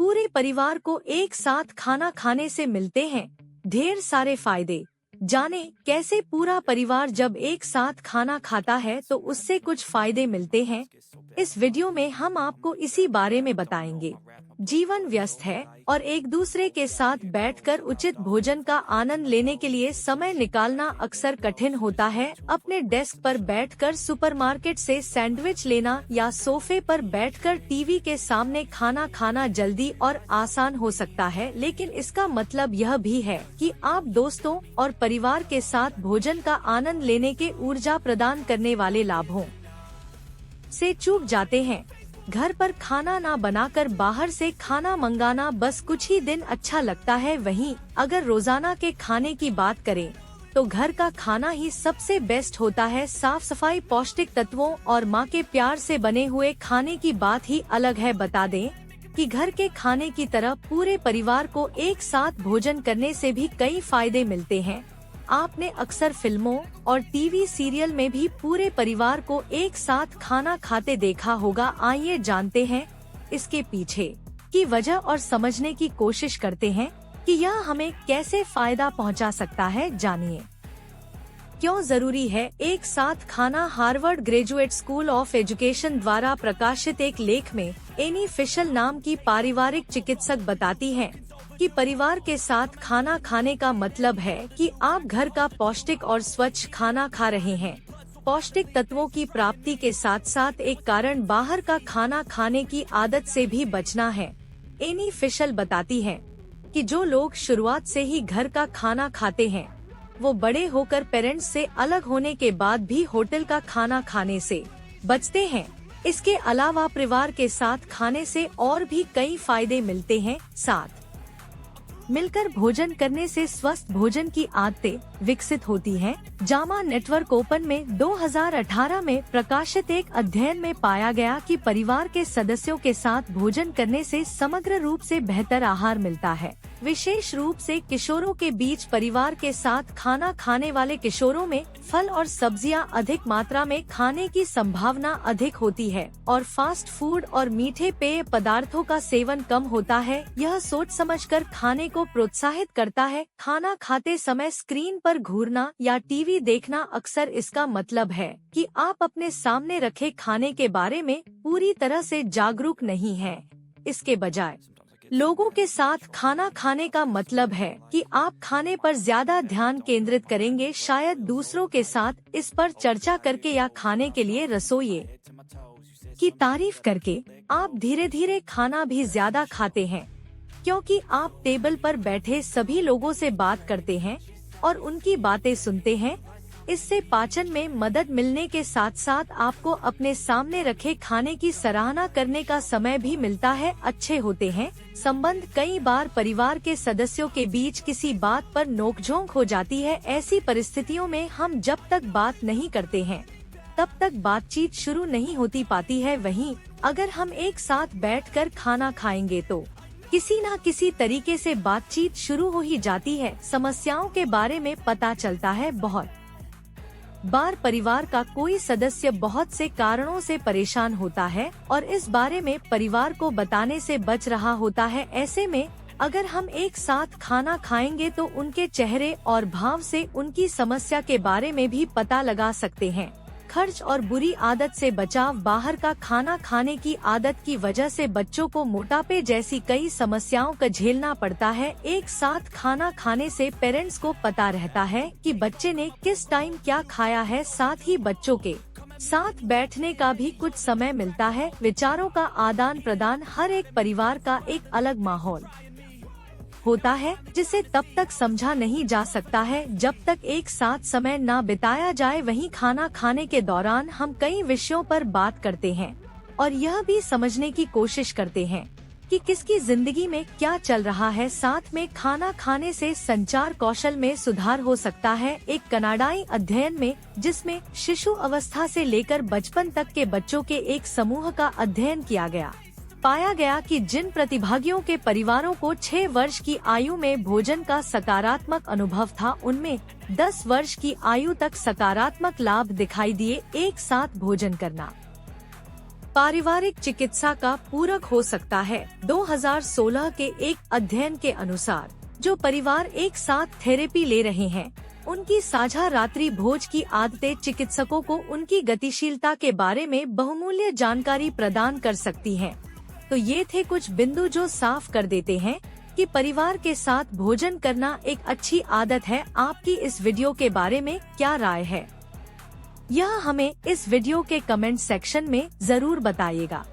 पूरे परिवार को एक साथ खाना खाने से मिलते हैं ढेर सारे फायदे। जाने कैसे पूरा परिवार जब एक साथ खाना खाता है तो उससे कुछ फायदे मिलते हैं। इस वीडियो में हम आपको इसी बारे में बताएंगे। जीवन व्यस्त है और एक दूसरे के साथ बैठकर उचित भोजन का आनंद लेने के लिए समय निकालना अक्सर कठिन होता है। अपने डेस्क पर बैठकर सुपरमार्केट से सैंडविच लेना या सोफे पर बैठकर टीवी के सामने खाना खाना जल्दी और आसान हो सकता है, लेकिन इसका मतलब यह भी है कि आप दोस्तों और परिवार के साथ भोजन का आनंद लेने के ऊर्जा प्रदान करने वाले लाभों से चूक जाते हैं। घर पर खाना ना बनाकर बाहर से खाना मंगाना बस कुछ ही दिन अच्छा लगता है। वहीं अगर रोजाना के खाने की बात करें तो घर का खाना ही सबसे बेस्ट होता है। साफ सफाई, पौष्टिक तत्वों और माँ के प्यार से बने हुए खाने की बात ही अलग है। बता दें कि घर के खाने की तरह पूरे परिवार को एक साथ भोजन करने से भी कई फायदे मिलते हैं। आपने अक्सर फिल्मों और टीवी सीरियल में भी पूरे परिवार को एक साथ खाना खाते देखा होगा। आइए जानते हैं इसके पीछे की वजह और समझने की कोशिश करते हैं कि यह हमें कैसे फायदा पहुंचा सकता है। जानिए क्यों जरूरी है एक साथ खाना। Harvard graduate school of education द्वारा प्रकाशित एक लेख में एनी फिशल नाम की पारिवारिक चिकित्सक बताती हैं कि परिवार के साथ खाना खाने का मतलब है कि आप घर का पौष्टिक और स्वच्छ खाना खा रहे हैं। पौष्टिक तत्वों की प्राप्ति के साथ साथ एक कारण बाहर का खाना खाने की आदत से भी बचना है। एनी फिशल बताती है कि जो लोग शुरुआत से ही घर का खाना खाते हैं वो बड़े होकर पेरेंट्स से अलग होने के बाद भी होटल का खाना खाने से बचते हैं। इसके अलावा परिवार के साथ खाने से और भी कई फायदे मिलते हैं। साथ मिलकर भोजन करने से स्वस्थ भोजन की आदतें विकसित होती हैं। जामा नेटवर्क ओपन में 2018 में प्रकाशित एक अध्ययन में पाया गया कि परिवार के सदस्यों के साथ भोजन करने से समग्र रूप से बेहतर आहार मिलता है। विशेष रूप से किशोरों के बीच परिवार के साथ खाना खाने वाले किशोरों में फल और सब्जियां अधिक मात्रा में खाने की संभावना अधिक होती है और फास्ट फूड और मीठे पेय पदार्थों का सेवन कम होता है। यह सोच समझकर खाने को प्रोत्साहित करता है। खाना खाते समय स्क्रीन पर घूरना या टीवी देखना अक्सर इसका मतलब है कि आप अपने सामने रखे खाने के बारे में पूरी तरह से जागरूक नहीं हैं। इसके बजाय लोगों के साथ खाना खाने का मतलब है कि आप खाने पर ज्यादा ध्यान केंद्रित करेंगे। शायद दूसरों के साथ इस पर चर्चा करके या खाने के लिए रसोइये की तारीफ करके आप धीरे धीरे खाना भी ज्यादा खाते हैं, क्योंकि आप टेबल पर बैठे सभी लोगों से बात करते हैं और उनकी बातें सुनते हैं। इससे पाचन में मदद मिलने के साथ साथ आपको अपने सामने रखे खाने की सराहना करने का समय भी मिलता है। अच्छे होते हैं संबंध। कई बार परिवार के सदस्यों के बीच किसी बात पर नोकझोंक हो जाती है। ऐसी परिस्थितियों में हम जब तक बात नहीं करते हैं तब तक बातचीत शुरू नहीं होती पाती है। वहीं अगर हम एक साथ बैठकर खाना खाएंगे तो किसी न किसी तरीके से बातचीत शुरू हो ही जाती है। समस्याओं के बारे में पता चलता है। बहुत बार परिवार का कोई सदस्य बहुत से कारणों से परेशान होता है और इस बारे में परिवार को बताने से बच रहा होता है। ऐसे में अगर हम एक साथ खाना खाएंगे तो उनके चेहरे और भाव से उनकी समस्या के बारे में भी पता लगा सकते हैं। खर्च और बुरी आदत से बचाव। बाहर का खाना खाने की आदत की वजह से बच्चों को मोटापे जैसी कई समस्याओं का झेलना पड़ता है। एक साथ खाना खाने से पेरेंट्स को पता रहता है कि बच्चे ने किस टाइम क्या खाया है। साथ ही बच्चों के साथ बैठने का भी कुछ समय मिलता है। विचारों का आदान प्रदान। हर एक परिवार का एक अलग माहौल होता है जिसे तब तक समझा नहीं जा सकता है जब तक एक साथ समय ना बिताया जाए। वहीं खाना खाने के दौरान हम कई विषयों पर बात करते हैं और यह भी समझने की कोशिश करते हैं कि किसकी जिंदगी में क्या चल रहा है। साथ में खाना खाने से संचार कौशल में सुधार हो सकता है। एक कनाडाई अध्ययन में जिसमें शिशु अवस्था से लेकर बचपन तक के बच्चों के एक समूह का अध्ययन किया गया, पाया गया कि जिन प्रतिभागियों के परिवारों को 6 वर्ष की आयु में भोजन का सकारात्मक अनुभव था उनमें 10 वर्ष की आयु तक सकारात्मक लाभ दिखाई दिए। एक साथ भोजन करना पारिवारिक चिकित्सा का पूरक हो सकता है। 2016 के एक अध्ययन के अनुसार जो परिवार एक साथ थेरेपी ले रहे हैं, उनकी साझा रात्रि भोज की आदतें चिकित्सकों को उनकी गतिशीलता के बारे में बहुमूल्य जानकारी प्रदान कर सकती हैं। तो ये थे कुछ बिंदु जो साफ कर देते हैं कि परिवार के साथ भोजन करना एक अच्छी आदत है। आपकी इस वीडियो के बारे में क्या राय है, यह हमें इस वीडियो के कमेंट सेक्शन में जरूर बताइएगा।